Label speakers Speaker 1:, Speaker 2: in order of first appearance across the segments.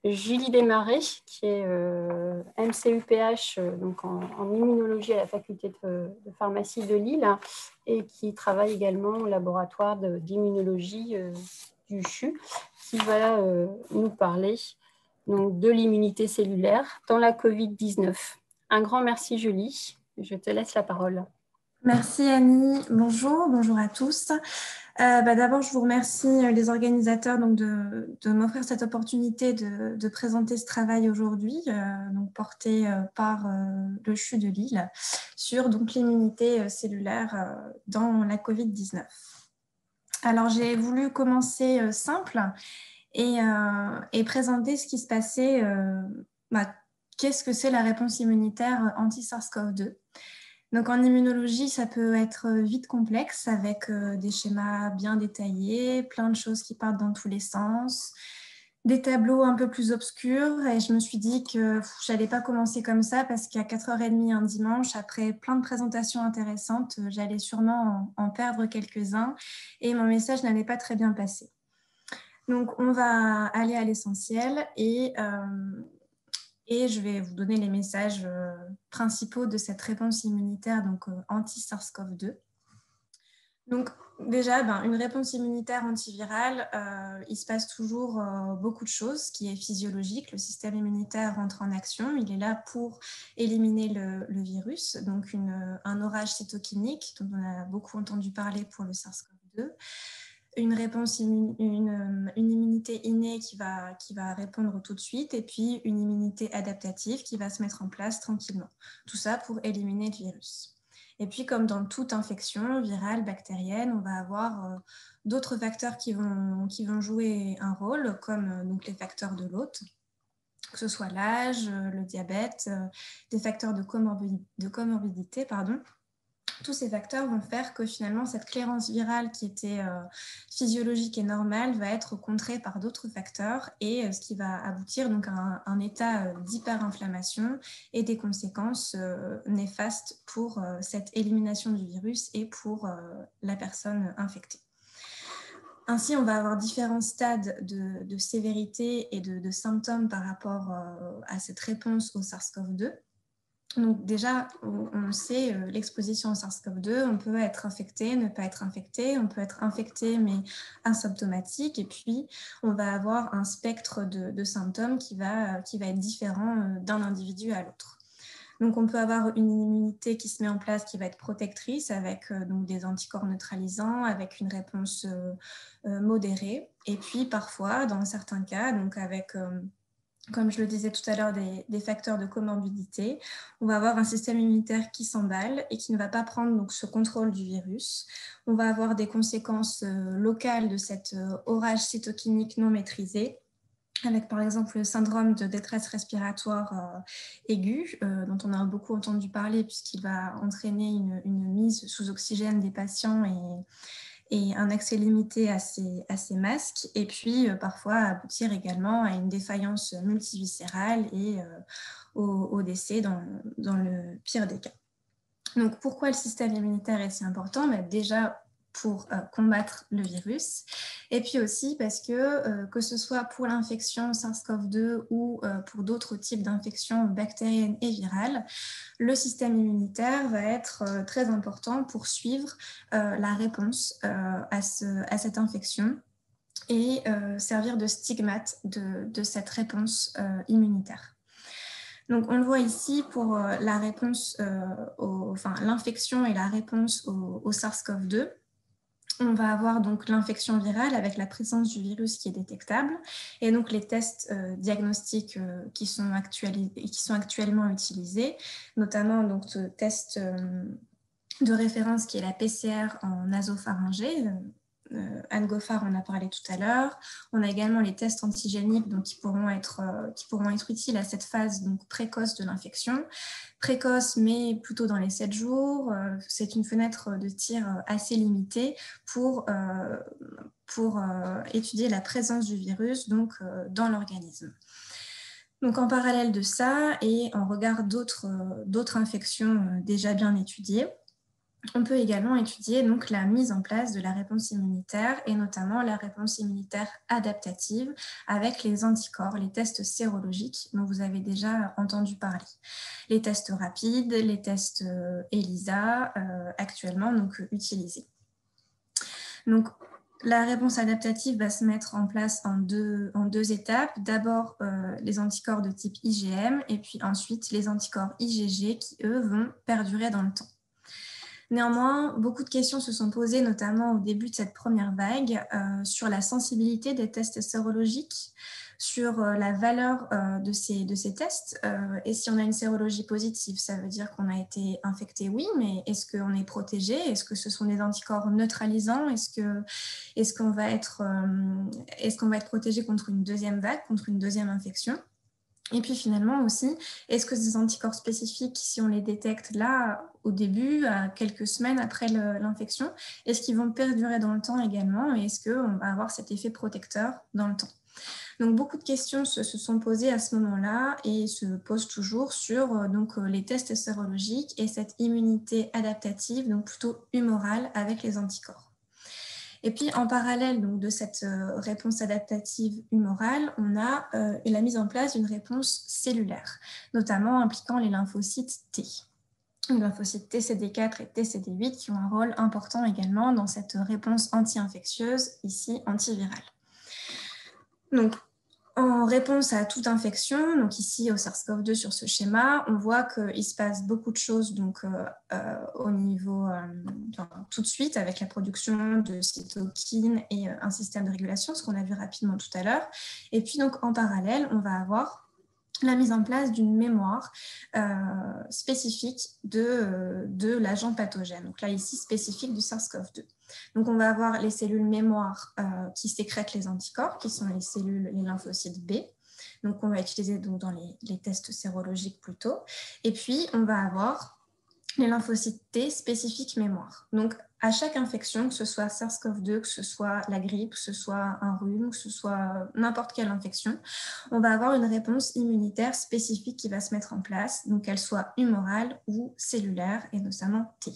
Speaker 1: Julie Desmarais, qui est MCUPH donc en immunologie à la faculté de pharmacie de Lille et qui travaille également au laboratoire d'immunologie du CHU, qui va nous parler donc, de l'immunité cellulaire dans la COVID-19. Un grand merci Julie, je te laisse la parole.
Speaker 2: Merci Annie, bonjour à tous. D'abord, je vous remercie les organisateurs de m'offrir cette opportunité de présenter ce travail aujourd'hui, porté par le CHU de Lille sur l'immunité cellulaire dans la COVID-19. Alors, j'ai voulu commencer simple et présenter ce qui se passait, qu'est-ce que c'est la réponse immunitaire anti-SARS-CoV-2. Donc en immunologie, ça peut être vite complexe avec des schémas bien détaillés, plein de choses qui partent dans tous les sens, des tableaux un peu plus obscurs. Et je me suis dit que je n'allais pas commencer comme ça parce qu'à 4h30 un dimanche, après plein de présentations intéressantes, j'allais sûrement en perdre quelques-uns et mon message n'allait pas très bien passer. Donc on va aller à l'essentiel et je vais vous donner les messages principaux de cette réponse immunitaire anti-SARS-CoV-2. Donc déjà, une réponse immunitaire antivirale, il se passe toujours beaucoup de choses, ce qui est physiologique. Le système immunitaire rentre en action, il est là pour éliminer le virus, donc un orage cytokinique dont on a beaucoup entendu parler pour le SARS-CoV-2. Une réponse, une immunité innée qui va répondre tout de suite et puis une immunité adaptative qui va se mettre en place tranquillement. Tout ça pour éliminer le virus. Et puis, comme dans toute infection virale, bactérienne, on va avoir d'autres facteurs qui vont jouer un rôle, comme les facteurs de l'hôte, que ce soit l'âge, le diabète, des facteurs de comorbidité, Tous ces facteurs vont faire que finalement, cette clairance virale qui était physiologique et normale va être contrée par d'autres facteurs et ce qui va aboutir à un état d'hyperinflammation et des conséquences néfastes pour cette élimination du virus et pour la personne infectée. Ainsi, on va avoir différents stades de sévérité et de symptômes par rapport à cette réponse au SARS-CoV-2. Donc déjà, on sait l'exposition au SARS-CoV-2, on peut être infecté, ne pas être infecté, on peut être infecté mais asymptomatique et puis on va avoir un spectre de symptômes qui va être différent d'un individu à l'autre. Donc on peut avoir une immunité qui se met en place qui va être protectrice avec des anticorps neutralisants, avec une réponse modérée et puis parfois, dans certains cas, avec comme je le disais tout à l'heure, des facteurs de comorbidité, on va avoir un système immunitaire qui s'emballe et qui ne va pas prendre ce contrôle du virus. On va avoir des conséquences locales de cet orage cytokinique non maîtrisé, avec par exemple le syndrome de détresse respiratoire aiguë, dont on a beaucoup entendu parler puisqu'il va entraîner une mise sous oxygène des patients et un accès limité à ces masques, et puis parfois aboutir également à une défaillance multiviscérale et au décès dans le pire des cas. Donc pourquoi le système immunitaire est si important ? Déjà pour combattre le virus, et puis aussi parce que ce soit pour l'infection SARS-CoV-2 ou pour d'autres types d'infections bactériennes et virales, le système immunitaire va être très important pour suivre la réponse à cette infection et servir de stigmate de cette réponse immunitaire. Donc, on le voit ici pour la réponse, l'infection et la réponse au SARS-CoV-2. On va avoir l'infection virale avec la présence du virus qui est détectable et donc les tests diagnostiques qui sont actuellement utilisés, notamment ce test de référence qui est la PCR en nasopharyngée. Anne Goffard en a parlé tout à l'heure. On a également les tests antigéniques qui pourront être utiles à cette phase précoce de l'infection. Précoce, mais plutôt dans les 7 jours. C'est une fenêtre de tir assez limitée pour étudier la présence du virus dans l'organisme. Donc en parallèle de ça et en regard d'autres infections déjà bien étudiées, on peut également étudier donc la mise en place de la réponse immunitaire et notamment la réponse immunitaire adaptative avec les anticorps, les tests sérologiques dont vous avez déjà entendu parler. Les tests rapides, les tests ELISA actuellement donc, utilisés. Donc, la réponse adaptative va se mettre en place en deux étapes. D'abord, les anticorps de type IgM et puis ensuite les anticorps IgG qui, eux, vont perdurer dans le temps. Néanmoins, beaucoup de questions se sont posées, notamment au début de cette première vague, sur la sensibilité des tests sérologiques, sur la valeur de ces tests. Et si on a une sérologie positive, ça veut dire qu'on a été infecté, oui, mais est-ce qu'on est protégé? Est-ce que ce sont des anticorps neutralisants? Est-ce qu'on va être protégé contre une deuxième vague, contre une deuxième infection? Et puis finalement aussi, est-ce que ces anticorps spécifiques, si on les détecte là, au début, à quelques semaines après l'infection, est-ce qu'ils vont perdurer dans le temps également et est-ce qu'on va avoir cet effet protecteur dans le temps? Donc beaucoup de questions se sont posées à ce moment-là et se posent toujours sur les tests sérologiques et cette immunité adaptative, donc plutôt humorale avec les anticorps. Et puis, en parallèle donc, de cette réponse adaptative humorale, on a la mise en place d'une réponse cellulaire, notamment impliquant les lymphocytes T. Les lymphocytes TCD4 et TCD8 qui ont un rôle important également dans cette réponse anti-infectieuse, ici antivirale. Donc, en réponse à toute infection, donc ici au SARS-CoV-2 sur ce schéma, on voit qu'il se passe beaucoup de choses donc, au niveau tout de suite avec la production de cytokines et un système de régulation, ce qu'on a vu rapidement tout à l'heure. Et puis donc en parallèle, on va avoir la mise en place d'une mémoire spécifique de l'agent pathogène. Donc là, ici, spécifique du SARS-CoV-2. Donc, on va avoir les cellules mémoire qui sécrètent les anticorps, qui sont les lymphocytes B. Donc, on va utiliser donc, dans les tests sérologiques plutôt. Et puis, on va avoir les lymphocytes T spécifiques mémoire. Donc, à chaque infection, que ce soit SARS-CoV-2, que ce soit la grippe, que ce soit un rhume, que ce soit n'importe quelle infection, on va avoir une réponse immunitaire spécifique qui va se mettre en place, donc qu'elle soit humorale ou cellulaire, et notamment T.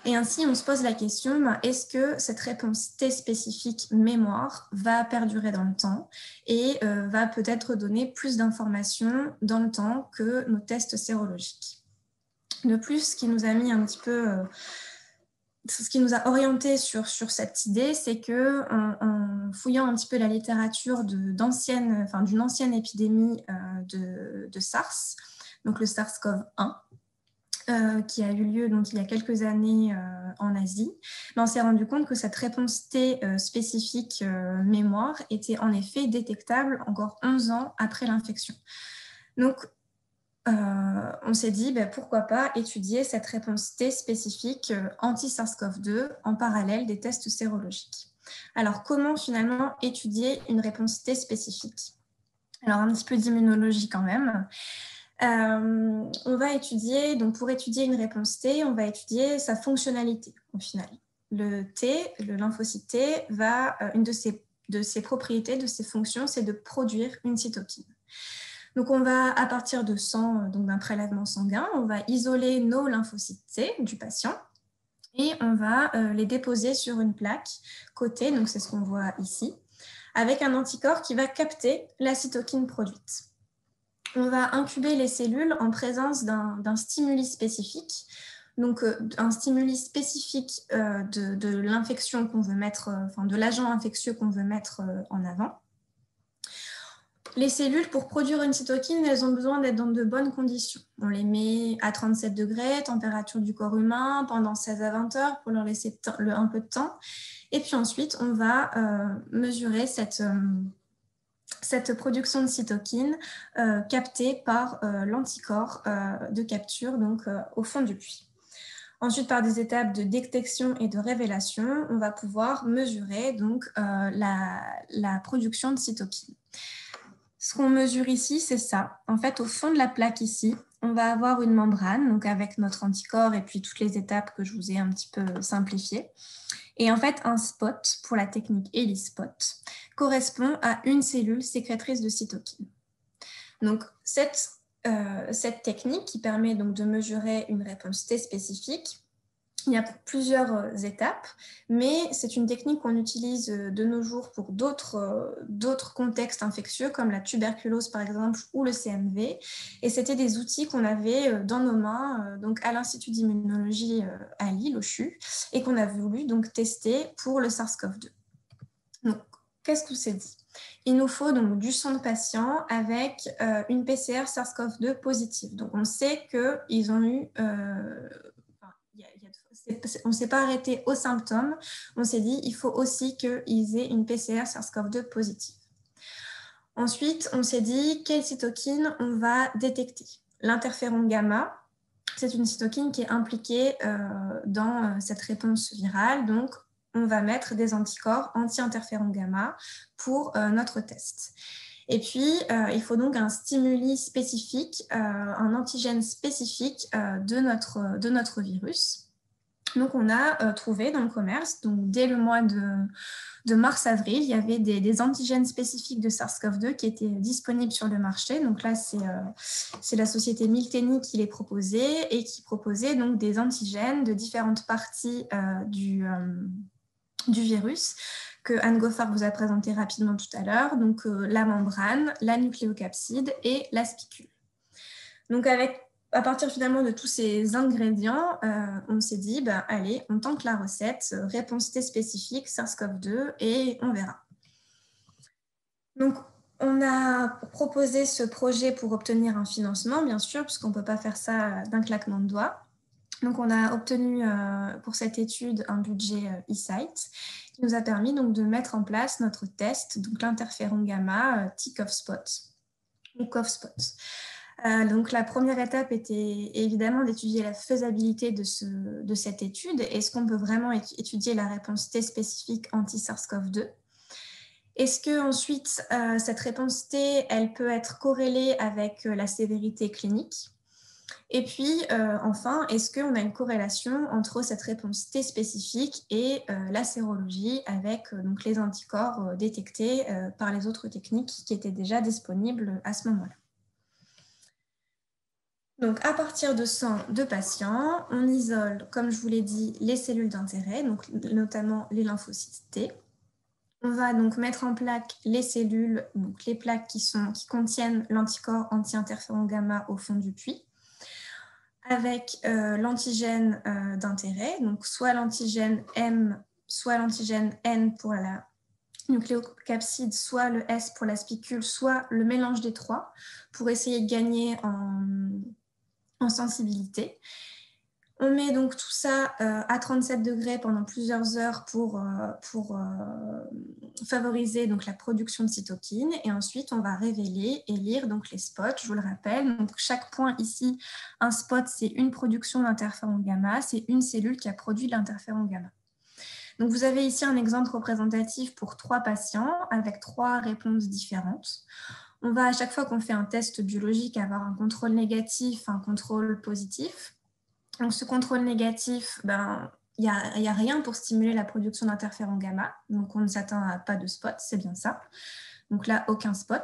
Speaker 2: Et ainsi, on se pose la question, est-ce que cette réponse T spécifique mémoire va perdurer dans le temps et va peut-être donner plus d'informations dans le temps que nos tests sérologiques? De plus, ce qui nous a mis un petit peu... ce qui nous a orienté sur cette idée, c'est qu'en fouillant un petit peu la littérature d'une ancienne épidémie de SARS, donc le SARS-CoV-1, qui a eu lieu donc, il y a quelques années en Asie, on s'est rendu compte que cette réponse T spécifique mémoire était en effet détectable encore 11 ans après l'infection. Donc, on s'est dit pourquoi pas étudier cette réponse T spécifique anti-SARS-CoV-2 en parallèle des tests sérologiques. Alors, comment finalement étudier une réponse T spécifique? Alors, un petit peu d'immunologie quand même. On va étudier, donc pour étudier une réponse T, on va étudier sa fonctionnalité au final. Le T, le lymphocyte T, une de ses propriétés, de ses fonctions, c'est de produire une cytokine. Donc, on va, à partir de sang, donc d'un prélèvement sanguin, on va isoler nos lymphocytes T du patient et on va les déposer sur une plaque cotée, donc c'est ce qu'on voit ici, avec un anticorps qui va capter la cytokine produite. On va incuber les cellules en présence d'un stimuli spécifique, donc un stimuli spécifique de l'infection qu'on veut mettre, de l'agent infectieux qu'on veut mettre en avant. Les cellules, pour produire une cytokine, elles ont besoin d'être dans de bonnes conditions. On les met à 37 degrés, température du corps humain, pendant 16 à 20 heures pour leur laisser un peu de temps. Et puis ensuite, on va mesurer cette production de cytokine captée par l'anticorps de capture donc, au fond du puits. Ensuite, par des étapes de détection et de révélation, on va pouvoir mesurer donc, la production de cytokine. Ce qu'on mesure ici, c'est ça. En fait, au fond de la plaque ici, on va avoir une membrane, donc avec notre anticorps et puis toutes les étapes que je vous ai un petit peu simplifiées. Et en fait, un spot, pour la technique ELISpot, correspond à une cellule sécrétrice de cytokine. Donc, cette technique qui permet donc de mesurer une réponse T spécifique Il y a plusieurs étapes, mais c'est une technique qu'on utilise de nos jours pour d'autres contextes infectieux, comme la tuberculose par exemple, ou le CMV. Et c'était des outils qu'on avait dans nos mains, donc à l'Institut d'immunologie à Lille, au CHU, et qu'on a voulu donc tester pour le SARS-CoV-2. Donc, qu'est-ce qu'on s'est dit? Il nous faut donc du sang de patient avec une PCR SARS-CoV-2 positive. Donc, on sait qu'ils ont eu... on ne s'est pas arrêté aux symptômes. On s'est dit il faut aussi qu'ils aient une PCR SARS-CoV-2 positive. Ensuite, on s'est dit quelle cytokine on va détecter. L'interféron gamma, c'est une cytokine qui est impliquée dans cette réponse virale. Donc, on va mettre des anticorps anti-interféron gamma pour notre test. Et puis, il faut donc un stimuli spécifique, un antigène spécifique de notre virus. Donc, on a trouvé dans le commerce, donc dès le mois de mars-avril, il y avait des antigènes spécifiques de SARS-CoV-2 qui étaient disponibles sur le marché. Donc là, c'est la société Miltenyi qui les proposait et qui proposait donc des antigènes de différentes parties du virus que Anne Goffard vous a présenté rapidement tout à l'heure. Donc la membrane, la nucléocapside et la spicule. Donc à partir finalement de tous ces ingrédients, on s'est dit, allez, on tente la recette, réponse T spécifique, SARS-CoV-2, et on verra. Donc, on a proposé ce projet pour obtenir un financement, bien sûr, puisqu'on ne peut pas faire ça d'un claquement de doigts. Donc, on a obtenu pour cette étude un budget eSite qui nous a permis donc, de mettre en place notre test, donc l'interféron gamma T-CoV-Spot ou CoV-Spot. Donc, la première étape était évidemment d'étudier la faisabilité de cette étude. Est-ce qu'on peut vraiment étudier la réponse T spécifique anti-SARS-CoV-2? Est-ce qu'ensuite, cette réponse T, elle peut être corrélée avec la sévérité clinique? Et puis, enfin, est-ce qu'on a une corrélation entre cette réponse T spécifique et la sérologie avec donc, les anticorps détectés par les autres techniques qui étaient déjà disponibles à ce moment-là? Donc, à partir de 102 patients, on isole, comme je vous l'ai dit, les cellules d'intérêt, donc notamment les lymphocytes T. On va donc mettre en plaque les cellules, donc les plaques qui contiennent l'anticorps anti-interféron gamma au fond du puits, avec l'antigène d'intérêt, donc soit l'antigène M, soit l'antigène N pour la nucléocapside, soit le S pour la spicule, soit le mélange des trois, pour essayer de gagner en sensibilité. On met donc tout ça à 37 degrés pendant plusieurs heures pour favoriser donc la production de cytokines. Et ensuite, on va révéler et lire donc les spots. Je vous le rappelle, donc chaque point ici, un spot, c'est une production d'interféron gamma. C'est une cellule qui a produit de l'interféron gamma. Donc, vous avez ici un exemple représentatif pour 3 patients avec 3 réponses différentes. On va, à chaque fois qu'on fait un test biologique, avoir un contrôle négatif, un contrôle positif. Donc, ce contrôle négatif, il n'y a rien pour stimuler la production d'interféron gamma. Donc, on ne s'attend à pas de spot, c'est bien ça. Donc là, aucun spot.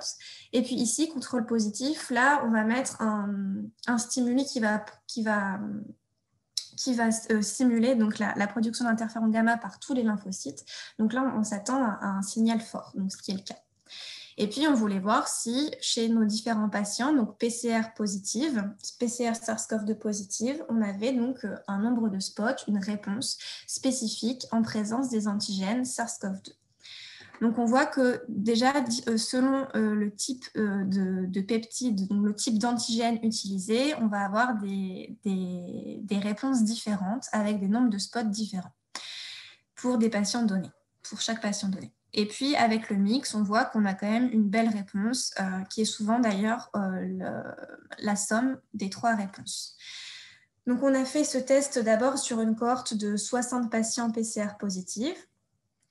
Speaker 2: Et puis ici, contrôle positif, là, on va mettre un stimuli qui va stimuler donc, la production d'interféron gamma par tous les lymphocytes. Donc là, on s'attend à un signal fort, donc ce qui est le cas. Et puis, on voulait voir si chez nos différents patients, donc PCR positive, PCR SARS-CoV-2 positive, on avait donc un nombre de spots, une réponse spécifique en présence des antigènes SARS-CoV-2. Donc, on voit que déjà, selon le type de peptide, donc le type d'antigène utilisé, on va avoir des réponses différentes avec des nombres de spots différents pour des patients donnés, pour chaque patient donné. Et puis, avec le mix, on voit qu'on a quand même une belle réponse, qui est souvent d'ailleurs la somme des 3 réponses. Donc, on a fait ce test d'abord sur une cohorte de 60 patients PCR positifs.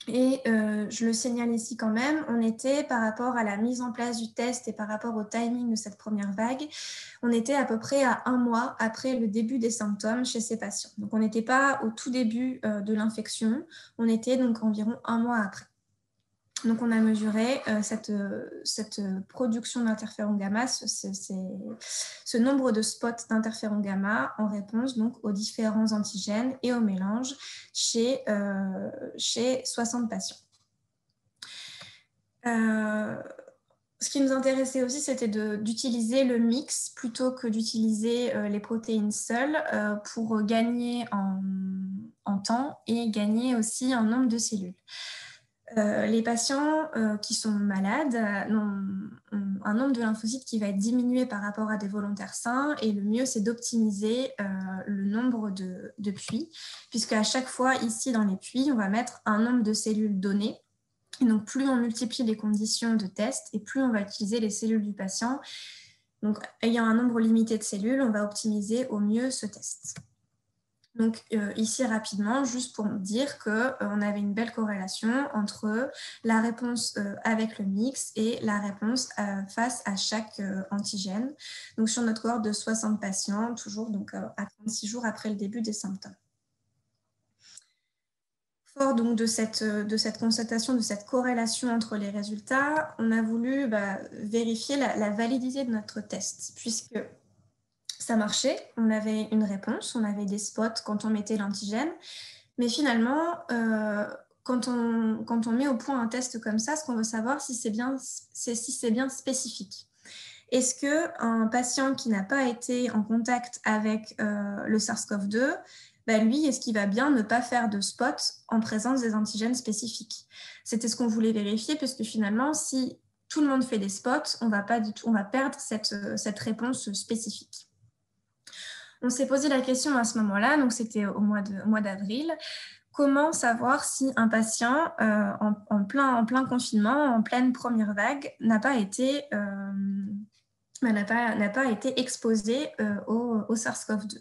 Speaker 2: Et je le signale ici quand même, on était par rapport à la mise en place du test et par rapport au timing de cette première vague, on était à peu près à 1 mois après le début des symptômes chez ces patients. Donc, on n'était pas au tout début de l'infection, on était donc environ 1 mois après. Donc, on a mesuré cette production d'interféron gamma, ce nombre de spots d'interféron gamma en réponse donc, aux différents antigènes et au mélange chez 60 patients. Ce qui nous intéressait aussi, c'était d'utiliser le mix plutôt que d'utiliser les protéines seules pour gagner en temps et gagner aussi en nombre de cellules. Les patients qui sont malades ont un nombre de lymphocytes qui va être diminué par rapport à des volontaires sains, et le mieux, c'est d'optimiser le nombre de puits, puisque à chaque fois, ici, dans les puits, on va mettre un nombre de cellules donné. Et donc, plus on multiplie les conditions de test et plus on va utiliser les cellules du patient. Donc, ayant un nombre limité de cellules, on va optimiser au mieux ce test. Donc, ici, rapidement, juste pour dire qu'on avait une belle corrélation entre la réponse avec le mix et la réponse face à chaque antigène. Donc, sur notre cohorte de 60 patients, toujours donc, à 36 jours après le début des symptômes. Fort donc de cette constatation, de cette corrélation entre les résultats, on a voulu vérifier la validité de notre test, puisque ça marchait, on avait une réponse, on avait des spots quand on mettait l'antigène, mais finalement, quand on met au point un test comme ça, ce qu'on veut savoir, si c'est bien spécifique. Est-ce qu'un patient qui n'a pas été en contact avec le SARS-CoV-2, lui, est-ce qu'il va bien ne pas faire de spot en présence des antigènes spécifiques? C'était ce qu'on voulait vérifier, puisque finalement, si tout le monde fait des spots, on va perdre cette réponse spécifique. On s'est posé la question à ce moment-là, donc c'était au mois d'avril, comment savoir si un patient en plein confinement, en pleine première vague, n'a pas été exposé au SARS-CoV-2.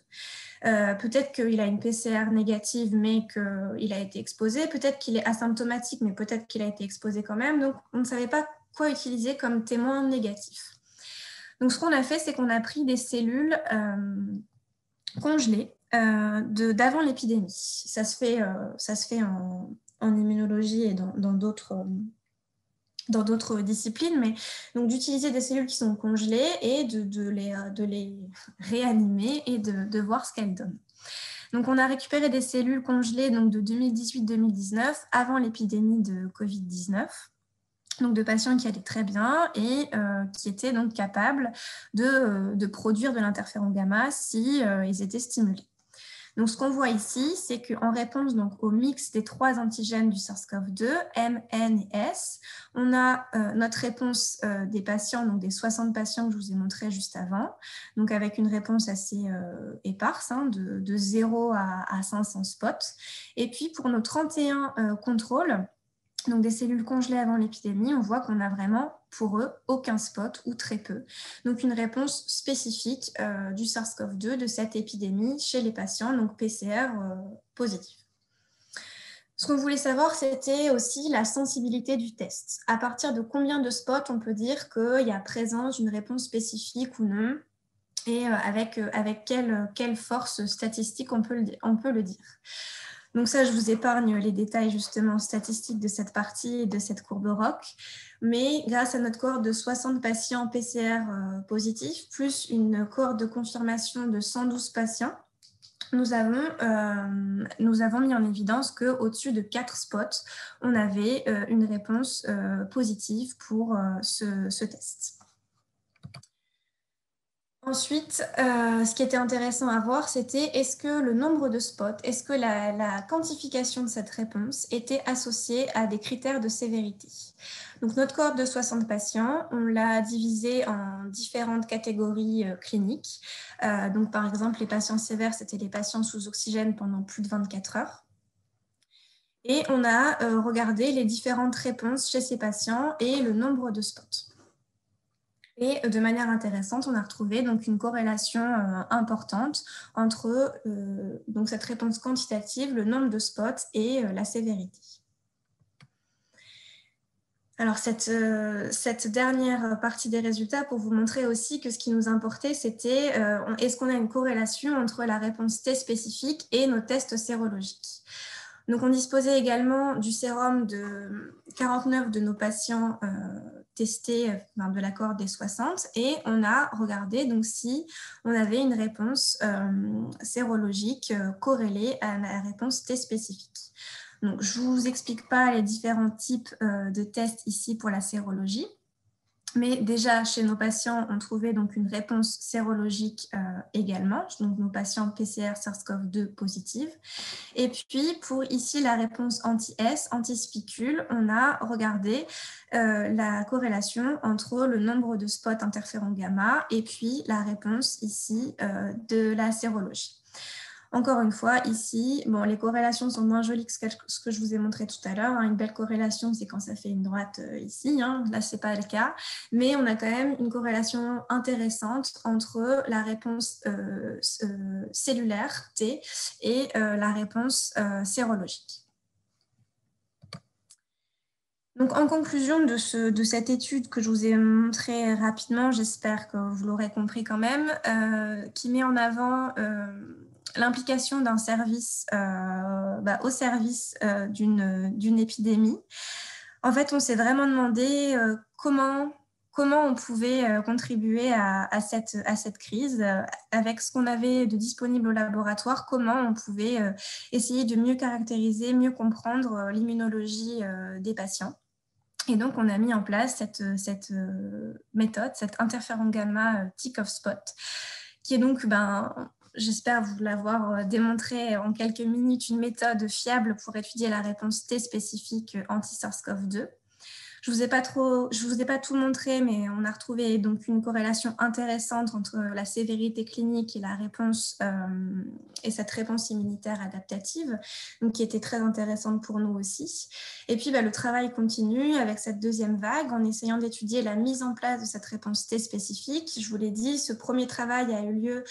Speaker 2: Peut-être qu'il a une PCR négative, mais qu'il a été exposé. Peut-être qu'il est asymptomatique, mais peut-être qu'il a été exposé quand même. Donc, on ne savait pas quoi utiliser comme témoin négatif. Donc, ce qu'on a fait, c'est qu'on a pris des cellules congelées d'avant l'épidémie. Ça se fait en immunologie et dans d'autres disciplines, mais donc d'utiliser des cellules qui sont congelées et de les réanimer et de voir ce qu'elles donnent. Donc, on a récupéré des cellules congelées donc, de 2018-2019, avant l'épidémie de Covid-19, donc de patients qui allaient très bien et qui étaient donc capables de produire de l'interféron gamma si ils étaient stimulés. Donc, ce qu'on voit ici, c'est qu'en réponse donc, au mix des 3 antigènes du SARS-CoV-2, M, N et S, on a notre réponse des patients, donc des 60 patients que je vous ai montré juste avant, donc avec une réponse assez éparse, de 0 à 500 spots. Et puis, pour nos 31 contrôles, donc des cellules congelées avant l'épidémie, on voit qu'on n'a vraiment, pour eux, aucun spot ou très peu. Donc une réponse spécifique du SARS-CoV-2 de cette épidémie chez les patients, donc PCR positif. Ce qu'on voulait savoir, c'était aussi la sensibilité du test. À partir de combien de spots on peut dire qu'il y a présence d'une réponse spécifique ou non, et avec quelle force statistique on peut le dire. Donc ça, je vous épargne les détails justement statistiques de cette partie et de cette courbe ROC, mais grâce à notre cohorte de 60 patients PCR positifs, plus une cohorte de confirmation de 112 patients, nous avons mis en évidence qu'au-dessus de 4 spots, on avait une réponse positive pour ce test. Ensuite, ce qui était intéressant à voir, c'était est-ce que le nombre de spots, est-ce que la quantification de cette réponse était associée à des critères de sévérité. Donc, notre cohorte de 60 patients, on l'a divisée en différentes catégories cliniques. Donc, par exemple, les patients sévères, c'était les patients sous oxygène pendant plus de 24 heures. Et on a regardé les différentes réponses chez ces patients et le nombre de spots. Et de manière intéressante, on a retrouvé donc une corrélation importante entre donc cette réponse quantitative, le nombre de spots et la sévérité. Alors, cette dernière partie des résultats, pour vous montrer aussi que ce qui nous importait, c'était est-ce qu'on a une corrélation entre la réponse T spécifique et nos tests sérologiques. Donc, on disposait également du sérum de 49 de nos patients testés de la cohorte des 60 et on a regardé donc, si on avait une réponse sérologique corrélée à la réponse T spécifique. Donc, je ne vous explique pas les différents types de tests ici pour la sérologie. Mais déjà, chez nos patients, on trouvait donc une réponse sérologique également, donc nos patients PCR SARS-CoV-2 positive. Et puis, pour ici, la réponse anti-S, anti-spicule, on a regardé la corrélation entre le nombre de spots interférons gamma et puis la réponse ici de la sérologie. Encore une fois, ici, bon, les corrélations sont moins jolies que ce que je vous ai montré tout à l'heure. Une belle corrélation, c'est quand ça fait une droite ici. Là, ce n'est pas le cas. Mais on a quand même une corrélation intéressante entre la réponse cellulaire T et la réponse sérologique. Donc, en conclusion de cette étude que je vous ai montrée rapidement, j'espère que vous l'aurez compris quand même, qui met en avant l'implication d'un service au service d'une épidémie. En fait, on s'est vraiment demandé comment on pouvait contribuer à cette crise avec ce qu'on avait de disponible au laboratoire, comment on pouvait essayer de mieux caractériser, mieux comprendre l'immunologie des patients. Et donc, on a mis en place cette méthode, cet interféron gamma tick of spot, qui est donc, j'espère vous l'avoir démontré en quelques minutes, une méthode fiable pour étudier la réponse T spécifique anti-SARS-CoV-2. Je vous ai pas tout montré, mais on a retrouvé donc une corrélation intéressante entre la sévérité clinique et la réponse et cette réponse immunitaire adaptative, donc qui était très intéressante pour nous aussi. Et puis le travail continue avec cette deuxième vague en essayant d'étudier la mise en place de cette réponse T spécifique. Je vous l'ai dit, ce premier travail a eu lieu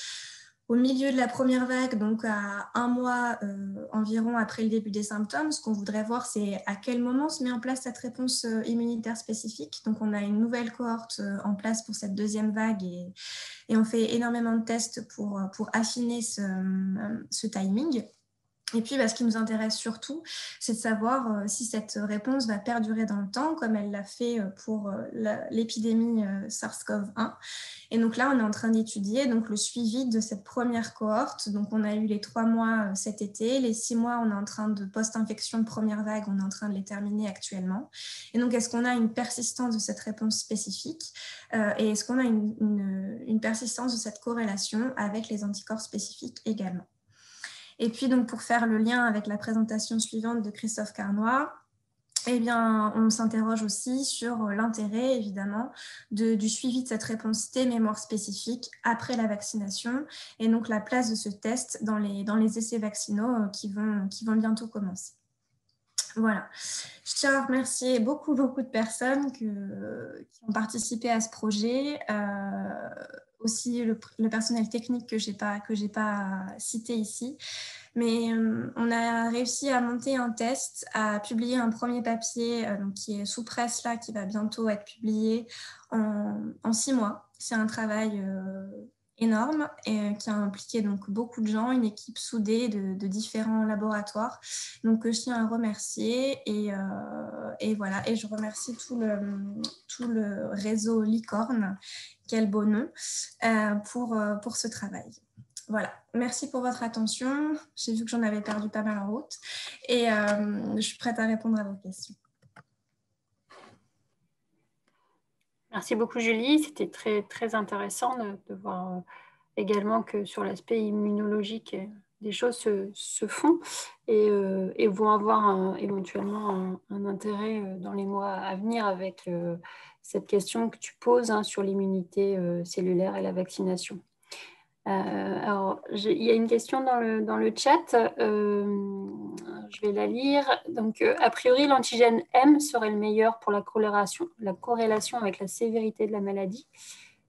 Speaker 2: au milieu de la première vague, donc à un mois environ après le début des symptômes. Ce qu'on voudrait voir, c'est à quel moment se met en place cette réponse immunitaire spécifique. Donc, on a une nouvelle cohorte en place pour cette deuxième vague et on fait énormément de tests pour affiner ce timing. Et puis, ce qui nous intéresse surtout, c'est de savoir si cette réponse va perdurer dans le temps, comme elle l'a fait pour l'épidémie SARS-CoV-1. Et donc là, on est en train d'étudier le suivi de cette première cohorte. Donc, on a eu les 3 mois cet été. Les 6 mois, on est en train de post-infection de première vague, on est en train de les terminer actuellement. Et donc, est-ce qu'on a une persistance de cette réponse spécifique et est-ce qu'on a une persistance de cette corrélation avec les anticorps spécifiques également? Et puis, donc, pour faire le lien avec la présentation suivante de Christophe Carnoy, on s'interroge aussi sur l'intérêt, évidemment, du suivi de cette réponse T mémoire spécifique après la vaccination et donc la place de ce test dans les essais vaccinaux qui vont bientôt commencer. Voilà. Je tiens à remercier beaucoup de personnes qui ont participé à ce projet. Aussi le personnel technique que j'ai pas cité ici. Mais on a réussi à monter un test, à publier un premier papier qui est sous presse là, qui va bientôt être publié en 6 mois. C'est un travail énorme et qui a impliqué donc beaucoup de gens, une équipe soudée de différents laboratoires. Donc je tiens à remercier et voilà. Et je remercie tout le réseau Licorne, quel beau nom, pour ce travail. Voilà, merci pour votre attention. J'ai vu que j'en avais perdu pas mal en route et je suis prête à répondre à vos questions.
Speaker 1: Merci beaucoup Julie, c'était très intéressant de voir également que sur l'aspect immunologique, des choses se font et vont avoir éventuellement un intérêt dans les mois à venir avec cette question que tu poses sur l'immunité cellulaire et la vaccination. Alors, il y a une question dans le chat, je vais la lire. Donc, a priori, l'antigène M serait le meilleur pour la corrélation avec la sévérité de la maladie.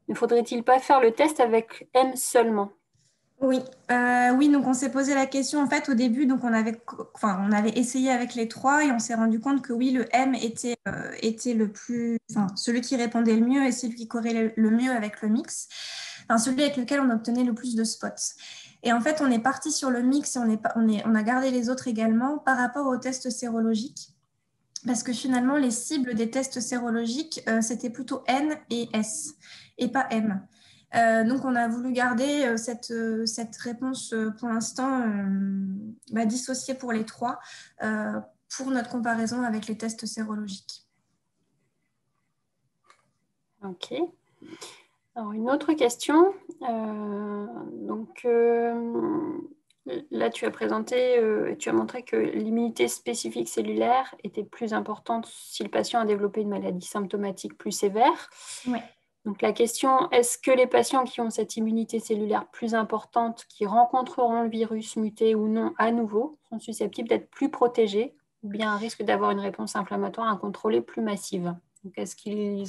Speaker 1: Ne faudrait-il pas faire le test avec M seulement?
Speaker 2: Oui, oui, donc on s'est posé la question en fait au début, donc on avait essayé avec les trois et on s'est rendu compte que oui, le M était le plus, enfin celui qui répondait le mieux et celui qui corrélait le mieux avec le mix, enfin celui avec lequel on obtenait le plus de spots. Et en fait, on est parti sur le mix et on a gardé les autres également par rapport aux tests sérologiques. Parce que finalement, les cibles des tests sérologiques, c'était plutôt N et S et pas M. Donc, on a voulu garder cette réponse pour l'instant dissociée pour les trois pour notre comparaison avec les tests sérologiques.
Speaker 1: Ok. Alors, une autre question. Là, tu as tu as montré que l'immunité spécifique cellulaire était plus importante si le patient a développé une maladie symptomatique plus sévère.
Speaker 2: Ouais.
Speaker 1: Donc la question, est-ce que les patients qui ont cette immunité cellulaire plus importante, qui rencontreront le virus muté ou non à nouveau, sont susceptibles d'être plus protégés ou bien risquent d'avoir une réponse inflammatoire incontrôlée plus massive? Donc est-ce qu'ils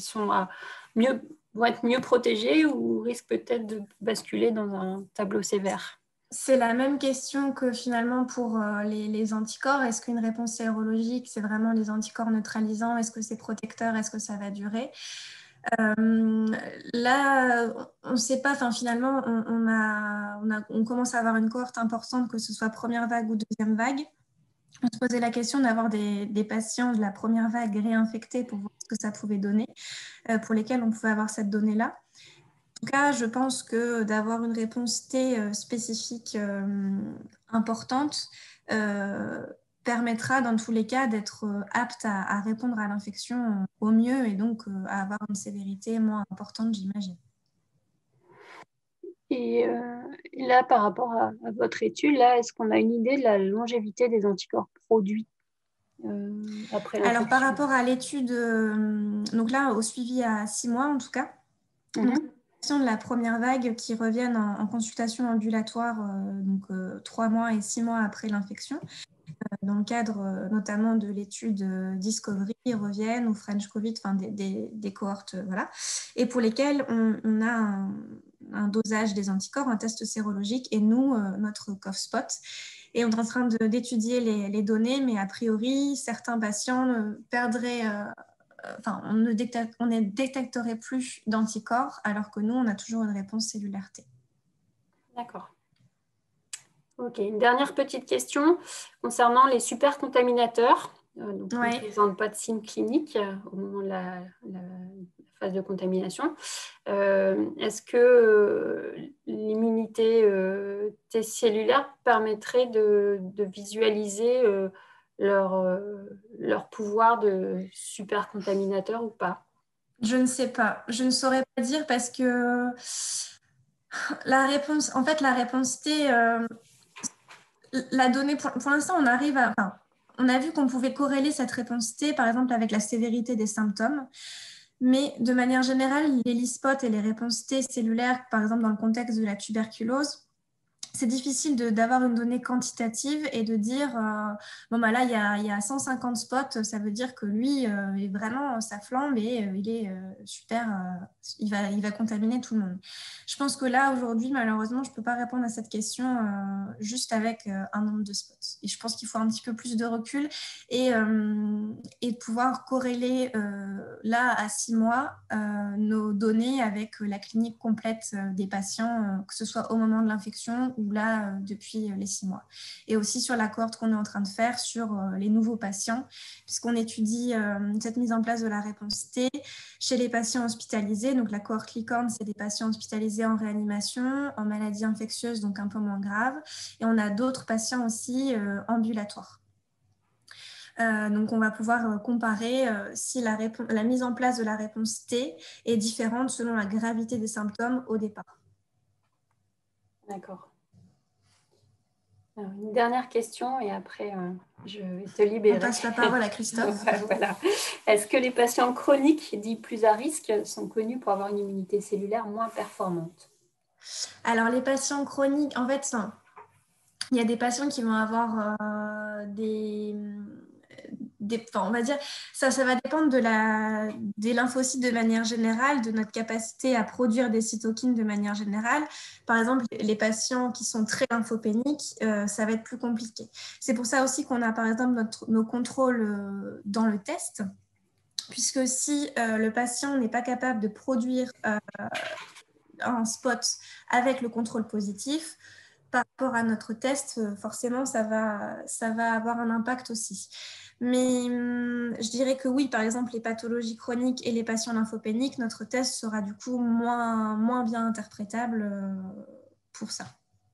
Speaker 1: vont être mieux protégés ou risquent peut-être de basculer dans un tableau sévère?
Speaker 2: C'est la même question que finalement pour les anticorps. Est-ce qu'une réponse sérologique, c'est vraiment les anticorps neutralisants? Est-ce que c'est protecteur? Est-ce que ça va durer? Là, on ne sait pas. Enfin, finalement, on commence à avoir une cohorte importante, que ce soit première vague ou deuxième vague. On se posait la question d'avoir des patients de la première vague réinfectés pour voir ce que ça pouvait donner, pour lesquels on pouvait avoir cette donnée-là. En tout cas, je pense que d'avoir une réponse T spécifique importante permettra dans tous les cas d'être apte à répondre à l'infection au mieux et donc à avoir une sévérité moins importante, j'imagine.
Speaker 1: Et là, par rapport à votre étude, là, est-ce qu'on a une idée de la longévité des anticorps produits après
Speaker 2: Alors, par
Speaker 1: l'infection?
Speaker 2: rapport à l'étude, donc là, au suivi à 6 mois en tout cas, donc, les patients de la première vague qui reviennent en consultation ambulatoire, 3 mois et 6 mois après l'infection, dans le cadre notamment de l'étude Discovery, reviennent ou French Covid, enfin des cohortes, voilà, et pour lesquelles on a un dosage des anticorps, un test sérologique, et nous, notre CoffSpot. Et on est en train d'étudier les données, mais a priori, certains patients perdraient, on ne détecterait plus d'anticorps, alors que nous, on a toujours une réponse cellulaire T.
Speaker 1: D'accord. Ok, une dernière petite question concernant les supercontaminateurs. Donc, qui ne présentent pas de signes cliniques au moment de la phase de contamination. Est-ce que l'immunité T cellulaire permettrait de visualiser leur pouvoir de supercontaminateur ou pas?
Speaker 2: Je ne sais pas. Je ne saurais pas dire parce que la réponse T, la donnée, pour l'instant, on a vu qu'on pouvait corréler cette réponse T, par exemple, avec la sévérité des symptômes. Mais de manière générale, les LISPOT et les réponses T cellulaires, par exemple, dans le contexte de la tuberculose, c'est difficile d'avoir une donnée quantitative et de dire là il y a 150 spots, ça veut dire que lui vraiment ça flambe et il est super, il va contaminer tout le monde. Je pense que là aujourd'hui malheureusement je peux pas répondre à cette question juste avec un nombre de spots, et je pense qu'il faut un petit peu plus de recul et de pouvoir corréler là à 6 mois nos données avec la clinique complète des patients, que ce soit au moment de l'infection ou là depuis les 6 mois. Et aussi sur la cohorte qu'on est en train de faire sur les nouveaux patients, puisqu'on étudie cette mise en place de la réponse T chez les patients hospitalisés. Donc la cohorte licorne, c'est des patients hospitalisés en réanimation, en maladie infectieuse, donc un peu moins grave. Et on a d'autres patients aussi ambulatoires. Donc, on va pouvoir comparer si la mise en place de la réponse T est différente selon la gravité des symptômes au départ.
Speaker 1: D'accord. Alors, une dernière question et après, je vais te libérer.
Speaker 2: On passe la parole à Christophe.
Speaker 1: Voilà. Est-ce que les patients chroniques dits plus à risque sont connus pour avoir une immunité cellulaire moins performante?
Speaker 2: Alors, les patients chroniques, en fait, il y a des patients qui vont avoir on va dire, ça va dépendre des lymphocytes de manière générale, de notre capacité à produire des cytokines de manière générale. Par exemple, les patients qui sont très lymphopéniques, ça va être plus compliqué. C'est pour ça aussi qu'on a, par exemple, nos contrôles dans le test, puisque si le patient n'est pas capable de produire un spot avec le contrôle positif, par rapport à notre test, forcément, ça va avoir un impact aussi. Mais je dirais que oui, par exemple, les pathologies chroniques et les patients lymphopéniques, notre test sera du coup moins bien interprétable pour ça.